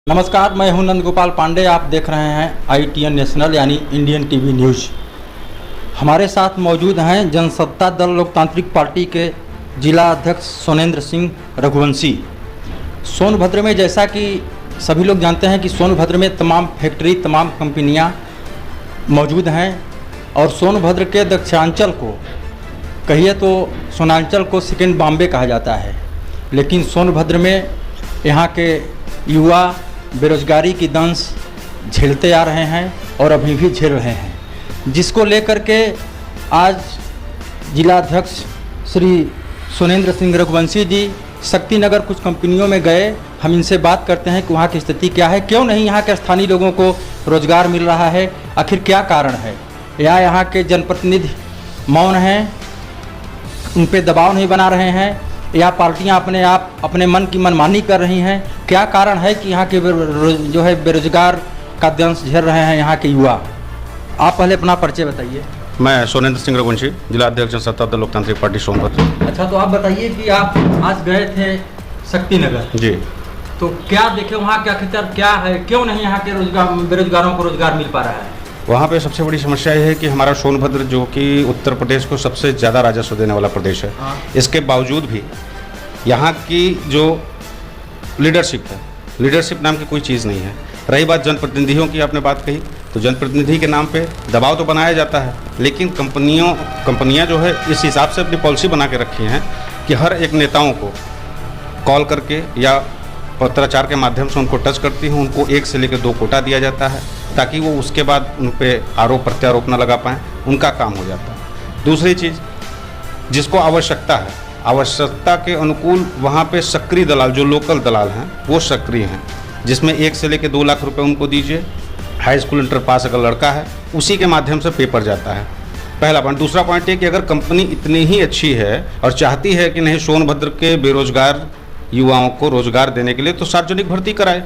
नमस्कार, मैं हूं नंद गोपाल पांडे। आप देख रहे हैं ITN नेशनल यानी इंडियन टीवी न्यूज़। हमारे साथ मौजूद हैं जनसत्ता दल लोकतांत्रिक पार्टी के जिला अध्यक्ष सोनेंद्र सिंह रघुवंशी। सोनभद्र में जैसा कि सभी लोग जानते हैं कि सोनभद्र में तमाम फैक्ट्री, तमाम कंपनियां मौजूद हैं और सोनभद्र के दक्षिणांचल को कहिए तो सोनांचल को सेकेंड बॉम्बे कहा जाता है। लेकिन सोनभद्र में यहाँ के युवा बेरोजगारी की दंश झेलते आ रहे हैं और अभी भी झेल रहे हैं, जिसको लेकर के आज जिलाध्यक्ष श्री सोनेंद्र सिंह रघुवंशी जी शक्तिनगर कुछ कंपनियों में गए। हम इनसे बात करते हैं कि वहाँ की स्थिति क्या है, क्यों नहीं यहाँ के स्थानीय लोगों को रोजगार मिल रहा है, आखिर क्या कारण है, या यहाँ के जनप्रतिनिधि मौन हैं, उन पर दबाव नहीं बना रहे हैं, या पार्टियां अपने आप अपने मन की मनमानी कर रही हैं। क्या कारण है कि यहाँ के जो है बेरोजगार का दंश झेल रहे हैं यहाँ के युवा। आप पहले अपना परिचय बताइए। मैं सोनेंद्र सिंह रघुवंशी, जिला अध्यक्ष जनसत्ता दल लोकतांत्रिक पार्टी सोनभद्र। अच्छा, तो आप बताइए कि आप आज गए थे शक्तिनगर जी, तो क्या देखे वहाँ क्या खतर क्या है, क्यों नहीं यहाँ के बेरोजगारों को रोजगार मिल पा रहा है? वहाँ पे सबसे बड़ी समस्या ये है कि हमारा सोनभद्र जो कि उत्तर प्रदेश को सबसे ज़्यादा राजस्व देने वाला प्रदेश है, इसके बावजूद भी यहाँ की जो लीडरशिप है, लीडरशिप नाम की कोई चीज़ नहीं है। रही बात जनप्रतिनिधियों की, आपने बात कही, तो जनप्रतिनिधि के नाम पे दबाव तो बनाया जाता है, लेकिन कंपनियाँ जो है इस हिसाब से अपनी पॉलिसी बना के रखी हैं कि हर एक नेताओं को कॉल करके या पत्राचार के माध्यम से उनको टच करती हैं, उनको 1 से लेकर 2 कोटा दिया जाता है ताकि वो उसके बाद उन पर आरोप प्रत्यारोप न लगा पाएँ, उनका काम हो जाता है। दूसरी चीज़, जिसको आवश्यकता है, आवश्यकता के अनुकूल वहाँ पे सक्रिय दलाल, जो लोकल दलाल हैं वो सक्रिय हैं, जिसमें 1 से लेकर 2 लाख रुपए उनको दीजिए। हाई स्कूल इंटर पास अगर लड़का है उसी के माध्यम से पेपर जाता है। पहला पॉइंट। दूसरा पॉइंट ये कि अगर कंपनी इतनी ही अच्छी है और चाहती है कि नहीं सोनभद्र के बेरोजगार युवाओं को रोजगार देने के लिए, तो सार्वजनिक भर्ती कराए।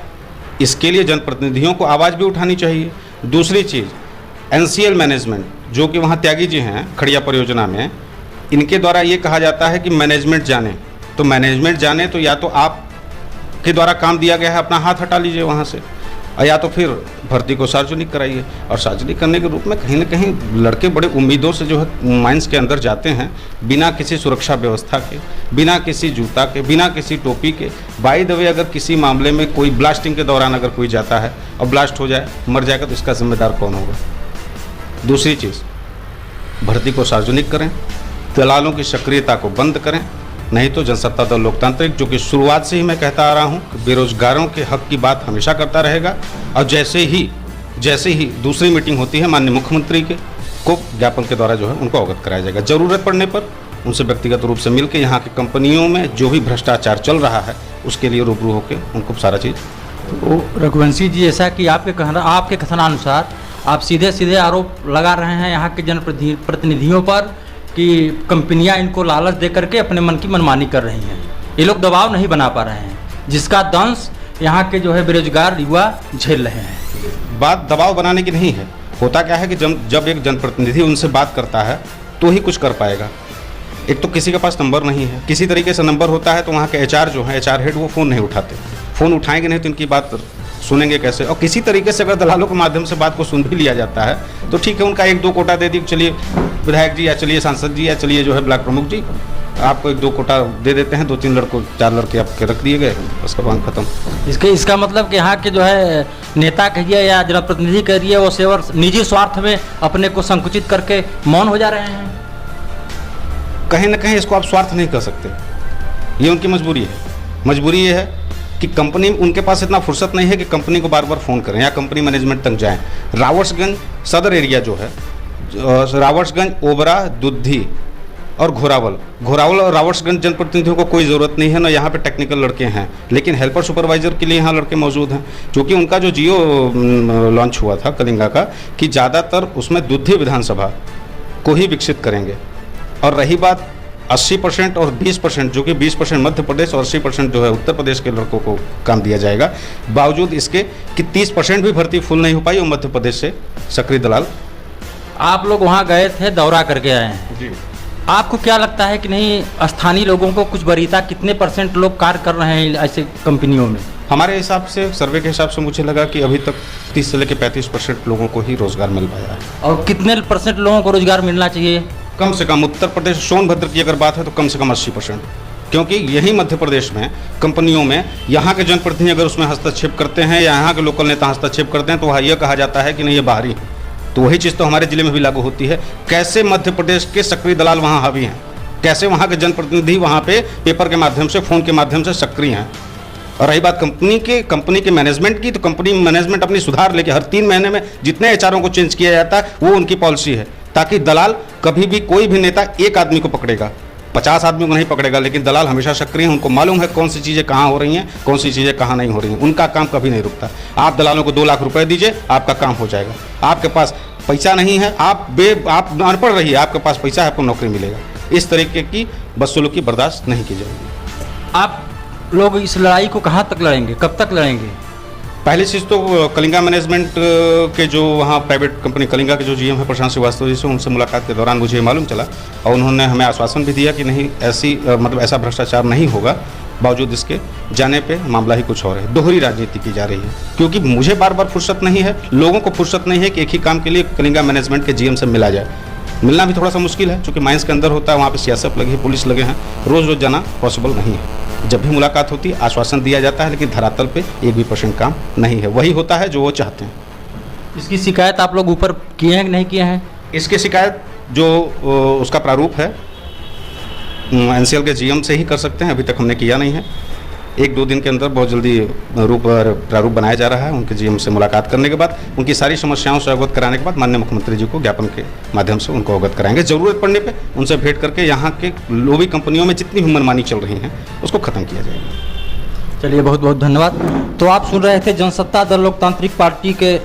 इसके लिए जनप्रतिनिधियों को आवाज़ भी उठानी चाहिए। दूसरी चीज़, NCL मैनेजमेंट जो कि वहाँ त्यागी जी हैं खड़िया परियोजना में, इनके द्वारा ये कहा जाता है कि मैनेजमेंट जाने, तो मैनेजमेंट जाने तो या तो आप के द्वारा काम दिया गया है अपना हाथ हटा लीजिए वहाँ से, या तो फिर भर्ती को सार्वजनिक कराइए। और सार्वजनिक करने के रूप में कहीं ना कहीं लड़के बड़े उम्मीदों से जो है माइंस के अंदर जाते हैं, बिना किसी सुरक्षा व्यवस्था के, बिना किसी जूता के, बिना किसी टोपी के। बाय द वे, अगर किसी मामले में कोई ब्लास्टिंग के दौरान अगर कोई जाता है और ब्लास्ट हो जाए, मर जाएगा, तो इसका जिम्मेदार कौन होगा? दूसरी चीज़, भर्ती को सार्वजनिक करें, दलालों की सक्रियता को बंद करें, नहीं तो जनसत्ता दल लोकतांत्रिक, जो कि शुरुआत से ही मैं कहता आ रहा हूं कि बेरोजगारों के हक की बात हमेशा करता रहेगा। और जैसे ही दूसरी मीटिंग होती है माननीय मुख्यमंत्री के को ज्ञापन के द्वारा जो है उनको अवगत कराया जाएगा। ज़रूरत पड़ने पर उनसे व्यक्तिगत रूप से मिलकर यहाँ की कंपनियों में जो भी भ्रष्टाचार चल रहा है उसके लिए रूबरू होकर उनको सारा चीज़। तो रघुवंशी जी, ऐसा कि आपके कथनानुसार आप सीधे सीधे आरोप लगा रहे हैं यहाँ के जनप्रतिनिधियों पर कि कंपनियां इनको लालच दे करके अपने मन की मनमानी कर रही हैं, ये लोग दबाव नहीं बना पा रहे हैं, जिसका दंश यहाँ के जो है बेरोजगार युवा झेल रहे हैं। बात दबाव बनाने की नहीं है। होता क्या है कि जब एक जनप्रतिनिधि उनसे बात करता है तो ही कुछ कर पाएगा। एक तो किसी के पास नंबर नहीं है, किसी तरीके से नंबर होता है तो वहाँ के HR जो है, HR हेड, वो फ़ोन नहीं उठाते। फ़ोन उठाएंगे नहीं तो इनकी बात सुनेंगे कैसे? और किसी तरीके से अगर दलालों के माध्यम से बात को सुन भी लिया जाता है तो ठीक है, उनका 1-2 कोटा दे दी, चलिए विधायक जी, या चलिए सांसद जी, या चलिए जो है ब्लॉक प्रमुख जी, आपको 1-2 कोटा दे देते हैं, 2-3 लड़कों 4 लड़के आपके रख दिए गए, उसका काम खत्म। इसका मतलब कि यहाँ के जो है नेता कहिए या जनप्रतिनिधि कहिए, वो सेवर निजी स्वार्थ में अपने को संकुचित करके मौन हो जा रहे हैं। कहीं ना कहीं इसको आप स्वार्थ नहीं कर सकते, ये उनकी मजबूरी है। मजबूरी ये है कि कंपनी, उनके पास इतना फुर्सत नहीं है कि कंपनी को बार बार फ़ोन करें या कंपनी मैनेजमेंट तक जाएं। रावर्ट्सगंज सदर एरिया जो है, रावर्ट्सगंज, ओबरा, दुद्धी और घोरावल और रावर्ट्सगंज जनप्रतिनिधियों को कोई ज़रूरत नहीं है ना, यहाँ पे टेक्निकल लड़के हैं, लेकिन हेल्पर सुपरवाइजर के लिए यहाँ लड़के मौजूद हैं। क्योंकि उनका जो जियो लॉन्च हुआ था कलिंगा का, कि ज़्यादातर उसमें दुद्धी विधानसभा को ही विकसित करेंगे। और रही बात 80% और 20%, जो कि 20% मध्य प्रदेश और 80% जो है उत्तर प्रदेश के लड़कों को काम दिया जाएगा, बावजूद इसके कि 30% भी भर्ती फुल नहीं हो पाई, और मध्य प्रदेश से सक्रिय दलाल। आप लोग वहाँ गए थे, दौरा करके आए हैं जी। आपको क्या लगता है कि नहीं स्थानीय लोगों को कुछ वरीयता, कितने % लोग कार्य कर रहे हैं ऐसे कंपनियों में? हमारे हिसाब से, सर्वे के हिसाब से मुझे लगा कि अभी तक 30 से लेकर 35% लोगों को ही रोजगार मिल पाया है। और कितने % लोगों को रोजगार मिलना चाहिए? कम से कम उत्तर प्रदेश सोनभद्र की अगर बात है तो कम से कम 80%, क्योंकि यही मध्य प्रदेश में कंपनियों में यहाँ के जनप्रतिनिधि अगर उसमें हस्तक्षेप करते हैं या यहाँ के लोकल नेता हस्तक्षेप करते हैं तो वहाँ यह कहा जाता है कि नहीं ये बाहरी है। तो वही चीज़ तो हमारे जिले में भी लागू होती है। कैसे मध्य प्रदेश के सक्रिय दलाल वहाँ हावी हैं, कैसे वहाँ के जनप्रतिनिधि वहाँ पे पेपर के माध्यम से, फ़ोन के माध्यम से सक्रिय हैं। और रही बात कंपनी के मैनेजमेंट की, तो कंपनी मैनेजमेंट अपनी सुधार लेके हर 3 महीने में जितने एचआरओ को चेंज किया जाता है वो उनकी पॉलिसी है, ताकि दलाल कभी भी, कोई भी नेता एक आदमी को पकड़ेगा, 50 आदमियों को नहीं पकड़ेगा, लेकिन दलाल हमेशा सक्रिय हैं। उनको मालूम है कौन सी चीज़ें कहाँ हो रही हैं, कौन सी चीज़ें कहाँ नहीं हो रही हैं। उनका काम कभी नहीं रुकता। आप दलालों को 2 लाख रुपए दीजिए, आपका काम हो जाएगा। आपके पास पैसा नहीं है, आप अनपढ़ रहिए, आपके पास पैसा है, आपको नौकरी मिलेगा। इस तरीके की बदसलूकी बर्दाश्त नहीं की जाएगी। आप लोग इस लड़ाई को कहाँ तक लड़ेंगे, कब तक लड़ेंगे? पहली चीज़ तो कलिंगा मैनेजमेंट के जो वहाँ प्राइवेट कंपनी कलिंगा के जो जीएम है प्रशांत श्रीवास्तव जी से, उनसे मुलाकात के दौरान मुझे मालूम चला और उन्होंने हमें आश्वासन भी दिया कि नहीं ऐसा भ्रष्टाचार नहीं होगा। बावजूद इसके जाने पे मामला ही कुछ और है। दोहरी राजनीति की जा रही है, क्योंकि मुझे बार बार फुर्सत नहीं है, लोगों को फुर्सत नहीं है कि एक ही काम के लिए कलिंगा मैनेजमेंट के जीएम से मिला जाए। मिलना भी थोड़ा सा मुश्किल है, क्योंकि माइंस के अंदर होता है, वहाँ पे सियासत लगी है, पुलिस लगे हैं, रोज़ जाना पॉसिबल नहीं है। जब भी मुलाकात होती है आश्वासन दिया जाता है, लेकिन धरातल पे 1% काम नहीं है। वही होता है जो वो चाहते हैं। इसकी शिकायत आप लोग ऊपर किए हैं कि नहीं किए हैं? इसकी शिकायत जो उसका प्रारूप है एनसीएल के जीएम से ही कर सकते हैं। अभी तक हमने किया नहीं है। 1-2 दिन के अंदर बहुत जल्दी प्रारूप बनाया जा रहा है। उनके जीएम से मुलाकात करने के बाद, उनकी सारी समस्याओं से अवगत कराने के बाद माननीय मुख्यमंत्री जी को ज्ञापन के माध्यम से उनको अवगत कराएंगे। ज़रूरत पड़ने पे उनसे भेंट करके यहाँ के लोभी कंपनियों में जितनी भी मनमानी चल रही हैं उसको ख़त्म किया जाएगा। चलिए, बहुत बहुत धन्यवाद। तो आप सुन रहे थे जनसत्ता दल लोकतांत्रिक पार्टी के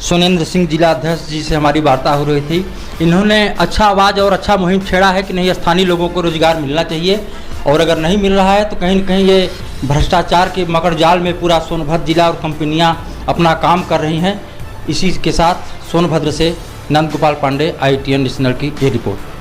सोनेंद्र सिंह जिला अध्यक्ष जी से हमारी वार्ता हो रही थी। इन्होंने अच्छा आवाज़ और अच्छा मुहिम छेड़ा है कि नहीं, स्थानीय लोगों को रोजगार मिलना चाहिए, और अगर नहीं मिल रहा है तो कहीं न कहीं ये भ्रष्टाचार के मकर जाल में पूरा सोनभद्र जिला और कंपनियां अपना काम कर रही हैं। इसी के साथ सोनभद्र से नंद गोपाल पांडे, ITN नेशनल की ये रिपोर्ट।